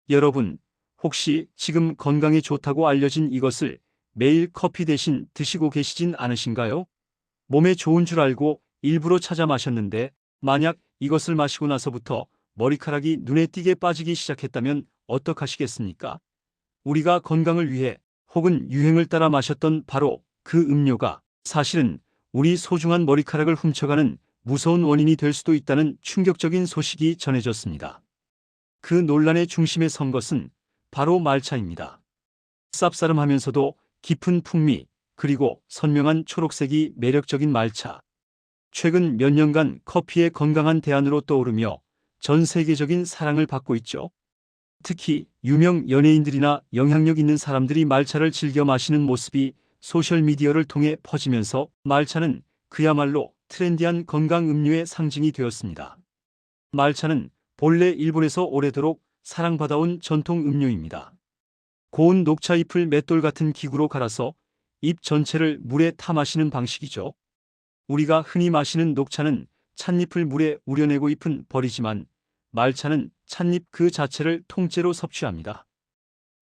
여러분, 혹시 지금 건강에 좋다고 알려진 이것을 매일 커피 대신 드시고 계시진 않으신가요? 몸에 좋은 줄 알고 일부러 찾아 마셨는데 만약 이것을 마시고 나서부터 머리카락이 눈에 띄게 빠지기 시작했다면 어떡하시겠습니까? 우리가 건강을 위해 혹은 유행을 따라 마셨던 바로 그 음료가 사실은 우리 소중한 머리카락을 훔쳐가는 무서운 원인이 될 수도 있다는 충격적인 소식이 전해졌습니다. 그 논란의 중심에 선 것은 바로 말차입니다. 쌉싸름하면서도 깊은 풍미, 그리고 선명한 초록색이 매력적인 말차. 최근 몇 년간 커피의 건강한 대안으로 떠오르며 전 세계적인 사랑을 받고 있죠. 특히 유명 연예인들이나 영향력 있는 사람들이 말차를 즐겨 마시는 모습이 소셜미디어를 통해 퍼지면서 말차는 그야말로 트렌디한 건강 음료의 상징이 되었습니다. 말차는 본래 일본에서 오래도록 사랑받아온 전통 음료입니다. 고운 녹차잎을 맷돌 같은 기구로 갈아서 잎 전체를 물에 타 마시는 방식이죠. 우리가 흔히 마시는 녹차는 찻잎을 물에 우려내고 잎은 버리지만 말차는 찻잎 그 자체를 통째로 섭취합니다.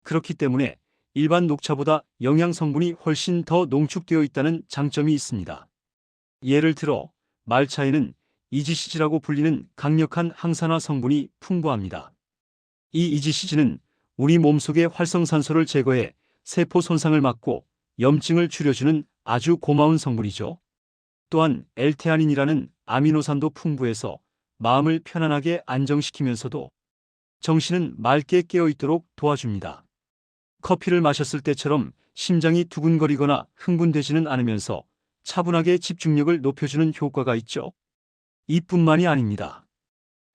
그렇기 때문에 일반 녹차보다 영양 성분이 훨씬 더 농축되어 있다는 장점이 있습니다. 예를 들어 말차에는 이지시즈라고 불리는 강력한 항산화 성분이 풍부합니다. 이 이지시즈는 우리 몸속의 활성산소를 제거해 세포 손상을 막고 염증을 줄여주는 아주 고마운 성분이죠. 또한 엘테아닌이라는 아미노산도 풍부해서 마음을 편안하게 안정시키면서도 정신은 맑게 깨어있도록 도와줍니다. 커피를 마셨을 때처럼 심장이 두근거리거나 흥분되지는 않으면서 차분하게 집중력을 높여주는 효과가 있죠. 이뿐만이 아닙니다.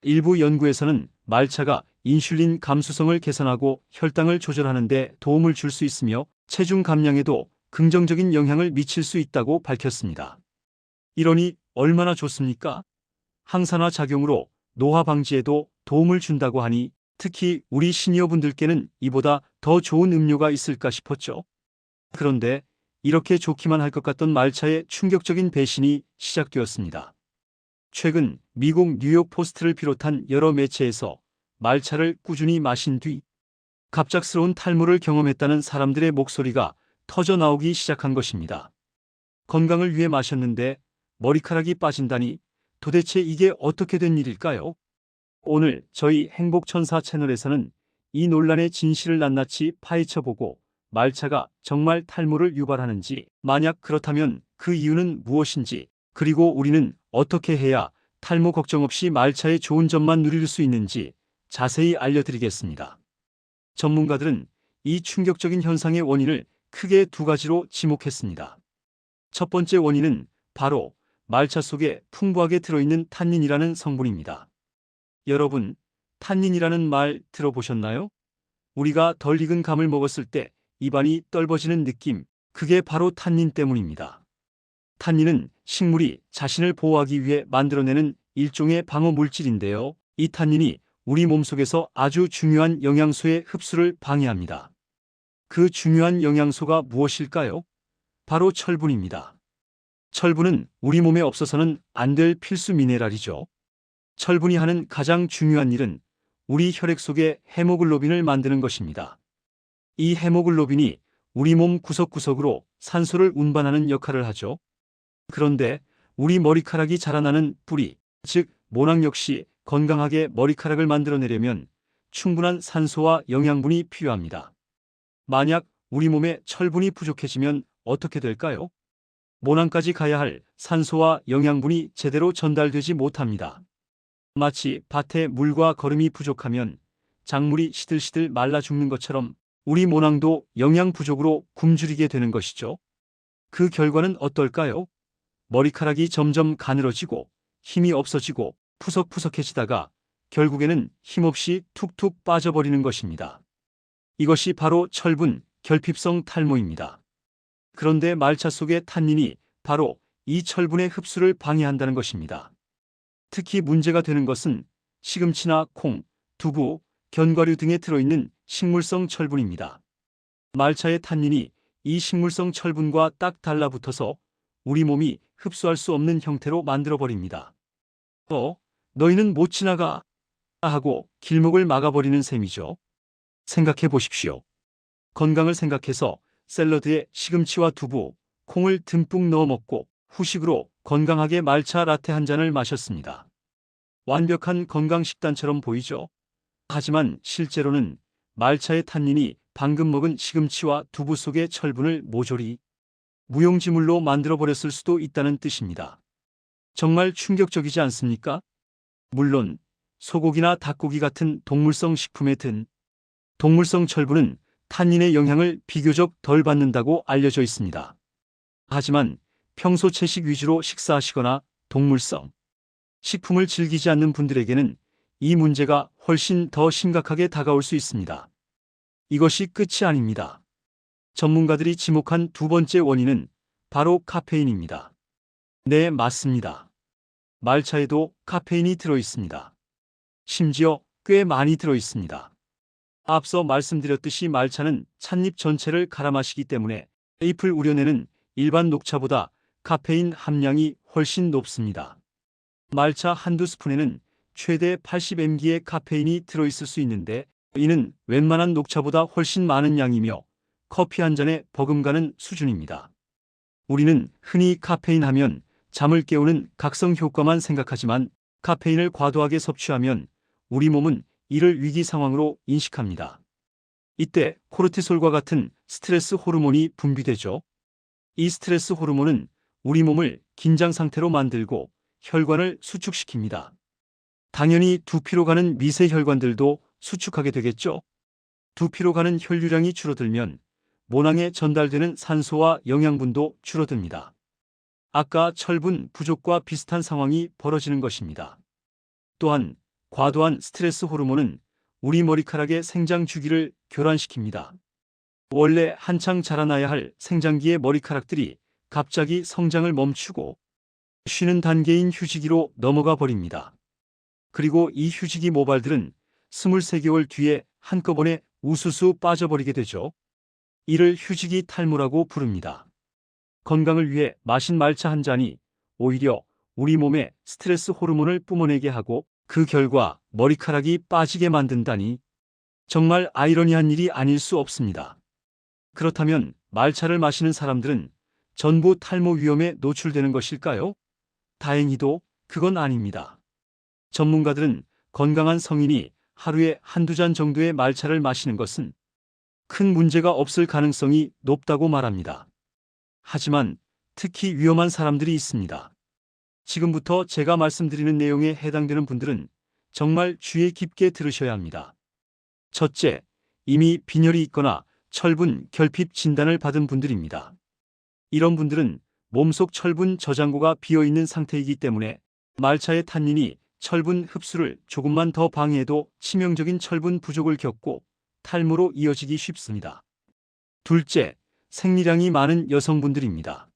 일부 연구에서는 말차가 인슐린 감수성을 개선하고 혈당을 조절하는 데 도움을 줄 수 있으며 체중 감량에도 긍정적인 영향을 미칠 수 있다고 밝혔습니다. 이러니 얼마나 좋습니까? 항산화 작용으로 노화 방지에도 도움을 준다고 하니 특히 우리 시니어분들께는 이보다 더 좋은 음료가 있을까 싶었죠. 그런데 이렇게 좋기만 할 것 같던 말차의 충격적인 배신이 시작되었습니다. 최근 미국 뉴욕 포스트를 비롯한 여러 매체에서 말차를 꾸준히 마신 뒤 갑작스러운 탈모를 경험했다는 사람들의 목소리가 터져 나오기 시작한 것입니다. 건강을 위해 마셨는데 머리카락이 빠진다니 도대체 이게 어떻게 된 일일까요? 오늘 저희 행복천사 채널에서는 이 논란의 진실을 낱낱이 파헤쳐보고 말차가 정말 탈모를 유발하는지, 만약 그렇다면 그 이유는 무엇인지, 그리고 우리는 어떻게 해야 탈모 걱정 없이 말차의 좋은 점만 누릴 수 있는지 자세히 알려드리겠습니다. 전문가들은 이 충격적인 현상의 원인을 크게 두 가지로 지목했습니다. 첫 번째 원인은 바로 말차 속에 풍부하게 들어있는 탄닌이라는 성분입니다. 여러분, 탄닌이라는 말 들어보셨나요? 우리가 덜 익은 감을 먹었을 때 입안이 떫어지는 느낌, 그게 바로 탄닌 때문입니다. 탄닌은 식물이 자신을 보호하기 위해 만들어내는 일종의 방어 물질인데요. 이 탄닌이 우리 몸속에서 아주 중요한 영양소의 흡수를 방해합니다. 그 중요한 영양소가 무엇일까요? 바로 철분입니다. 철분은 우리 몸에 없어서는 안 될 필수 미네랄이죠. 철분이 하는 가장 중요한 일은 우리 혈액 속에 헤모글로빈을 만드는 것입니다. 이 헤모글로빈이 우리 몸 구석구석으로 산소를 운반하는 역할을 하죠. 그런데 우리 머리카락이 자라나는 뿌리, 즉 모낭 역시 건강하게 머리카락을 만들어내려면 충분한 산소와 영양분이 필요합니다. 만약 우리 몸에 철분이 부족해지면 어떻게 될까요? 모낭까지 가야 할 산소와 영양분이 제대로 전달되지 못합니다. 마치 밭에 물과 거름이 부족하면 작물이 시들시들 말라 죽는 것처럼 우리 모낭도 영양 부족으로 굶주리게 되는 것이죠. 그 결과는 어떨까요? 머리카락이 점점 가늘어지고 힘이 없어지고 푸석푸석해지다가 결국에는 힘없이 툭툭 빠져버리는 것입니다. 이것이 바로 철분, 결핍성 탈모입니다. 그런데 말차 속의 탄닌이 바로 이 철분의 흡수를 방해한다는 것입니다. 특히 문제가 되는 것은 시금치나 콩, 두부, 견과류 등에 들어있는 식물성 철분입니다. 말차의 탄닌이 이 식물성 철분과 딱 달라붙어서 우리 몸이 흡수할 수 없는 형태로 만들어버립니다. 너희는 못 지나가 하고 길목을 막아버리는 셈이죠. 생각해 보십시오. 건강을 생각해서 샐러드에 시금치와 두부, 콩을 듬뿍 넣어 먹고 후식으로 건강하게 말차 라떼 한 잔을 마셨습니다. 완벽한 건강 식단처럼 보이죠? 하지만 실제로는 말차의 탄닌이 방금 먹은 시금치와 두부 속의 철분을 모조리 무용지물로 만들어버렸을 수도 있다는 뜻입니다. 정말 충격적이지 않습니까? 물론 소고기나 닭고기 같은 동물성 식품에 든 동물성 철분은 탄닌의 영향을 비교적 덜 받는다고 알려져 있습니다. 하지만 평소 채식 위주로 식사하시거나 동물성 식품을 즐기지 않는 분들에게는 이 문제가 훨씬 더 심각하게 다가올 수 있습니다. 이것이 끝이 아닙니다. 전문가들이 지목한 두 번째 원인은 바로 카페인입니다. 네, 맞습니다. 말차에도 카페인이 들어 있습니다. 심지어 꽤 많이 들어 있습니다. 앞서 말씀드렸듯이 말차는 찻잎 전체를 갈아 마시기 때문에 잎을 우려내는 일반 녹차보다 카페인 함량이 훨씬 높습니다. 말차 한두 스푼에는 최대 80mg의 카페인이 들어있을 수 있는데 이는 웬만한 녹차보다 훨씬 많은 양이며 커피 한 잔에 버금가는 수준입니다. 우리는 흔히 카페인 하면 잠을 깨우는 각성 효과만 생각하지만 카페인을 과도하게 섭취하면 우리 몸은 이를 위기 상황으로 인식합니다. 이때 코르티솔과 같은 스트레스 호르몬이 분비되죠. 이 스트레스 호르몬은 우리 몸을 긴장 상태로 만들고 혈관을 수축시킵니다. 당연히 두피로 가는 미세 혈관들도 수축하게 되겠죠. 두피로 가는 혈류량이 줄어들면 모낭에 전달되는 산소와 영양분도 줄어듭니다. 아까 철분 부족과 비슷한 상황이 벌어지는 것입니다. 또한 과도한 스트레스 호르몬은 우리 머리카락의 생장 주기를 교란시킵니다. 원래 한창 자라나야 할 생장기의 머리카락들이 갑자기 성장을 멈추고 쉬는 단계인 휴지기로 넘어가 버립니다. 그리고 이 휴지기 모발들은 23개월 뒤에 한꺼번에 우수수 빠져버리게 되죠. 이를 휴지기 탈모라고 부릅니다. 건강을 위해 마신 말차 한 잔이 오히려 우리 몸에 스트레스 호르몬을 뿜어내게 하고 그 결과 머리카락이 빠지게 만든다니 정말 아이러니한 일이 아닐 수 없습니다. 그렇다면 말차를 마시는 사람들은 전부 탈모 위험에 노출되는 것일까요? 다행히도 그건 아닙니다. 전문가들은 건강한 성인이 하루에 한두 잔 정도의 말차를 마시는 것은 큰 문제가 없을 가능성이 높다고 말합니다. 하지만 특히 위험한 사람들이 있습니다. 지금부터 제가 말씀드리는 내용에 해당되는 분들은 정말 주의 깊게 들으셔야 합니다. 첫째, 이미 빈혈이 있거나 철분 결핍 진단을 받은 분들입니다. 이런 분들은 몸속 철분 저장고가 비어있는 상태이기 때문에 말차의 탄닌이 철분 흡수를 조금만 더 방해해도 치명적인 철분 부족을 겪고 탈모로 이어지기 쉽습니다. 둘째, 생리량이 많은 여성분들입니다.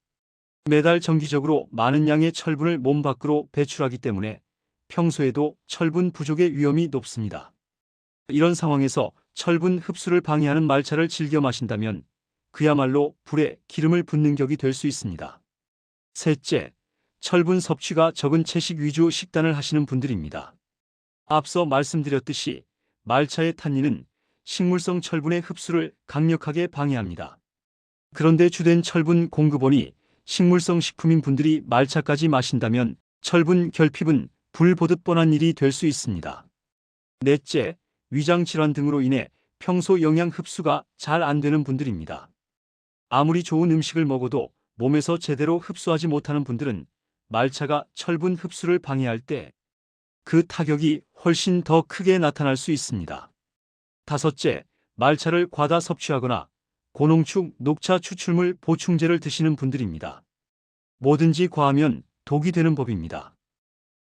매달 정기적으로 많은 양의 철분을 몸 밖으로 배출하기 때문에 평소에도 철분 부족의 위험이 높습니다. 이런 상황에서 철분 흡수를 방해하는 말차를 즐겨 마신다면 그야말로 불에 기름을 붓는 격이 될 수 있습니다. 셋째, 철분 섭취가 적은 채식 위주 식단을 하시는 분들입니다. 앞서 말씀드렸듯이 말차의 탄닌은 식물성 철분의 흡수를 강력하게 방해합니다. 그런데 주된 철분 공급원이 식물성 식품인 분들이 말차까지 마신다면 철분 결핍은 불 보듯 뻔한 일이 될 수 있습니다. 넷째, 위장 질환 등으로 인해 평소 영양 흡수가 잘 안 되는 분들입니다. 아무리 좋은 음식을 먹어도 몸에서 제대로 흡수하지 못하는 분들은 말차가 철분 흡수를 방해할 때 그 타격이 훨씬 더 크게 나타날 수 있습니다. 다섯째, 말차를 과다 섭취하거나 고농축 녹차 추출물 보충제를 드시는 분들입니다. 뭐든지 과하면 독이 되는 법입니다.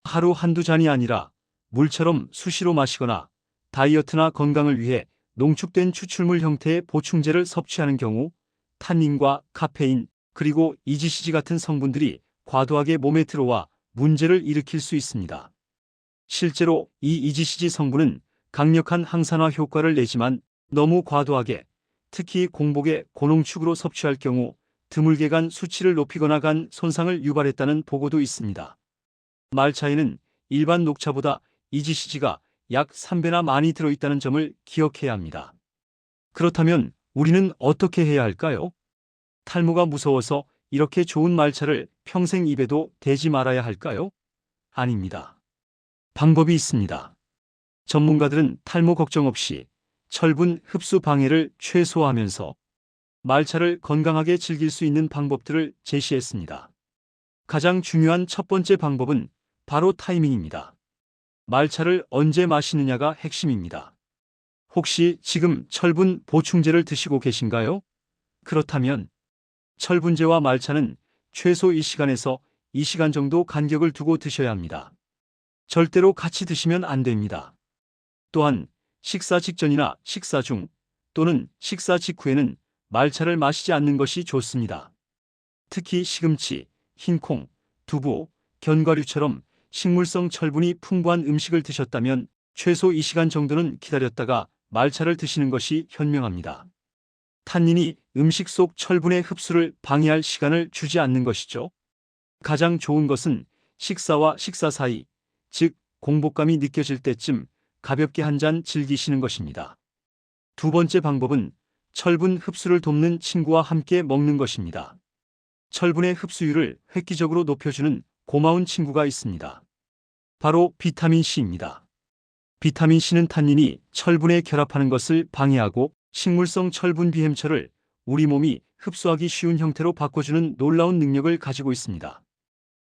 하루 한두 잔이 아니라 물처럼 수시로 마시거나 다이어트나 건강을 위해 농축된 추출물 형태의 보충제를 섭취하는 경우 탄닌과 카페인 그리고 EGCG 같은 성분들이 과도하게 몸에 들어와 문제를 일으킬 수 있습니다. 실제로 이 EGCG 성분은 강력한 항산화 효과를 내지만 너무 과도하게 특히 공복에 고농축으로 섭취할 경우 드물게 간 수치를 높이거나 간 손상을 유발했다는 보고도 있습니다. 말차에는 일반 녹차보다 EGCG가 약 3배나 많이 들어있다는 점을 기억해야 합니다. 그렇다면 우리는 어떻게 해야 할까요? 탈모가 무서워서 이렇게 좋은 말차를 평생 입에도 대지 말아야 할까요? 아닙니다. 방법이 있습니다. 전문가들은 탈모 걱정 없이 철분 흡수 방해를 최소화하면서 말차를 건강하게 즐길 수 있는 방법들을 제시했습니다. 가장 중요한 첫 번째 방법은 바로 타이밍입니다. 말차를 언제 마시느냐가 핵심입니다. 혹시 지금 철분 보충제를 드시고 계신가요? 그렇다면 철분제와 말차는 최소 1시간에서 2시간 정도 간격을 두고 드셔야 합니다. 절대로 같이 드시면 안 됩니다. 또한 식사 직전이나 식사 중 또는 식사 직후에는 말차를 마시지 않는 것이 좋습니다. 특히 시금치, 흰콩, 두부, 견과류처럼 식물성 철분이 풍부한 음식을 드셨다면 최소 2시간 정도는 기다렸다가 말차를 드시는 것이 현명합니다. 탄닌이 음식 속 철분의 흡수를 방해할 시간을 주지 않는 것이죠. 가장 좋은 것은 식사와 식사 사이, 즉 공복감이 느껴질 때쯤 가볍게 한 잔 즐기시는 것입니다. 두 번째 방법은 철분 흡수를 돕는 친구와 함께 먹는 것입니다. 철분의 흡수율을 획기적으로 높여주는 고마운 친구가 있습니다. 바로 비타민 C입니다. 비타민 C는 탄닌이 철분에 결합하는 것을 방해하고 식물성 철분 비햄처를 우리 몸이 흡수하기 쉬운 형태로 바꿔주는 놀라운 능력을 가지고 있습니다.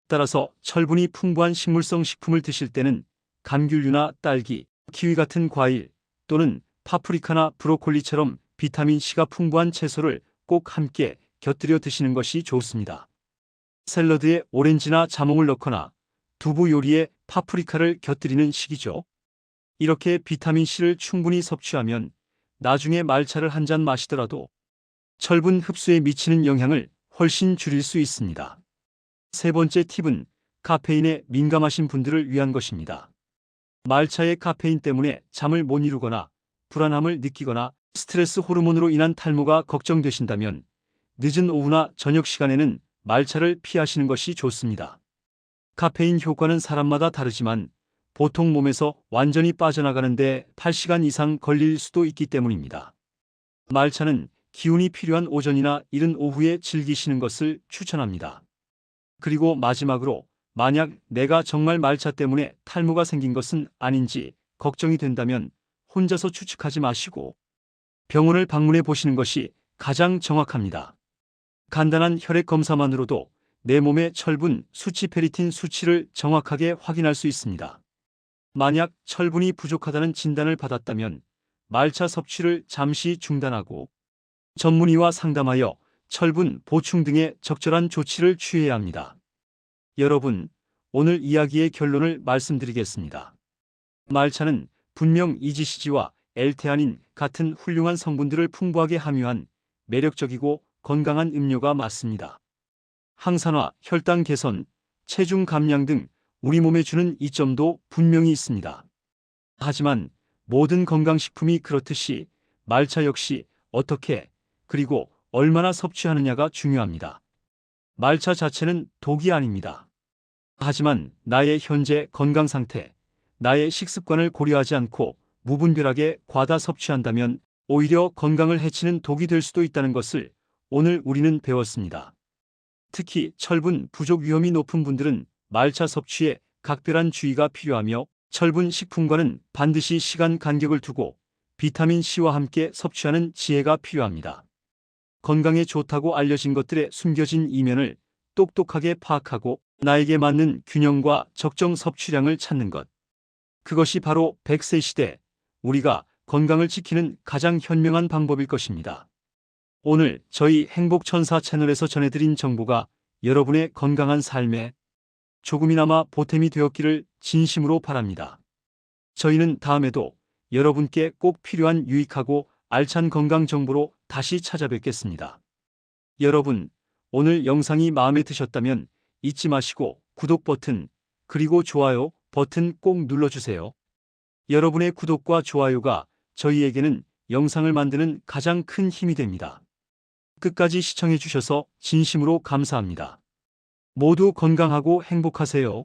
따라서 철분이 풍부한 식물성 식품을 드실 때는 감귤류나 딸기, 키위 같은 과일 또는 파프리카나 브로콜리처럼 비타민 C가 풍부한 채소를 꼭 함께 곁들여 드시는 것이 좋습니다. 샐러드에 오렌지나 자몽을 넣거나 두부 요리에 파프리카를 곁들이는 식이죠. 이렇게 비타민 C를 충분히 섭취하면 나중에 말차를 한 잔 마시더라도 철분 흡수에 미치는 영향을 훨씬 줄일 수 있습니다. 세 번째 팁은 카페인에 민감하신 분들을 위한 것입니다. 말차의 카페인 때문에 잠을 못 이루거나 불안함을 느끼거나 스트레스 호르몬으로 인한 탈모가 걱정되신다면 늦은 오후나 저녁 시간에는 말차를 피하시는 것이 좋습니다. 카페인 효과는 사람마다 다르지만 보통 몸에서 완전히 빠져나가는데 8시간 이상 걸릴 수도 있기 때문입니다. 말차는 기운이 필요한 오전이나 이른 오후에 즐기시는 것을 추천합니다. 그리고 마지막으로 만약 내가 정말 말차 때문에 탈모가 생긴 것은 아닌지 걱정이 된다면 혼자서 추측하지 마시고 병원을 방문해 보시는 것이 가장 정확합니다. 간단한 혈액 검사만으로도 내 몸의 철분 수치 페리틴 수치를 정확하게 확인할 수 있습니다. 만약 철분이 부족하다는 진단을 받았다면 말차 섭취를 잠시 중단하고 전문의와 상담하여 철분 보충 등의 적절한 조치를 취해야 합니다. 여러분, 오늘 이야기의 결론을 말씀드리겠습니다. 말차는 분명 EGCG와 L테아닌 같은 훌륭한 성분들을 풍부하게 함유한 매력적이고 건강한 음료가 맞습니다. 항산화, 혈당 개선, 체중 감량 등 우리 몸에 주는 이점도 분명히 있습니다. 하지만 모든 건강식품이 그렇듯이 말차 역시 어떻게 그리고 얼마나 섭취하느냐가 중요합니다. 말차 자체는 독이 아닙니다. 하지만 나의 현재 건강 상태, 나의 식습관을 고려하지 않고 무분별하게 과다 섭취한다면 오히려 건강을 해치는 독이 될 수도 있다는 것을 오늘 우리는 배웠습니다. 특히 철분 부족 위험이 높은 분들은 말차 섭취에 각별한 주의가 필요하며 철분 식품과는 반드시 시간 간격을 두고 비타민 C와 함께 섭취하는 지혜가 필요합니다. 건강에 좋다고 알려진 것들의 숨겨진 이면을 똑똑하게 파악하고 나에게 맞는 균형과 적정 섭취량을 찾는 것. 그것이 바로 100세 시대 우리가 건강을 지키는 가장 현명한 방법일 것입니다. 오늘 저희 행복천사 채널에서 전해드린 정보가 여러분의 건강한 삶에 조금이나마 보탬이 되었기를 진심으로 바랍니다. 저희는 다음에도 여러분께 꼭 필요한 유익하고 알찬 건강 정보로 다시 찾아뵙겠습니다. 여러분, 오늘 영상이 마음에 드셨다면 잊지 마시고 구독 버튼 그리고 좋아요 버튼 꼭 눌러주세요. 여러분의 구독과 좋아요가 저희에게는 영상을 만드는 가장 큰 힘이 됩니다. 끝까지 시청해 주셔서 진심으로 감사합니다. 모두 건강하고 행복하세요.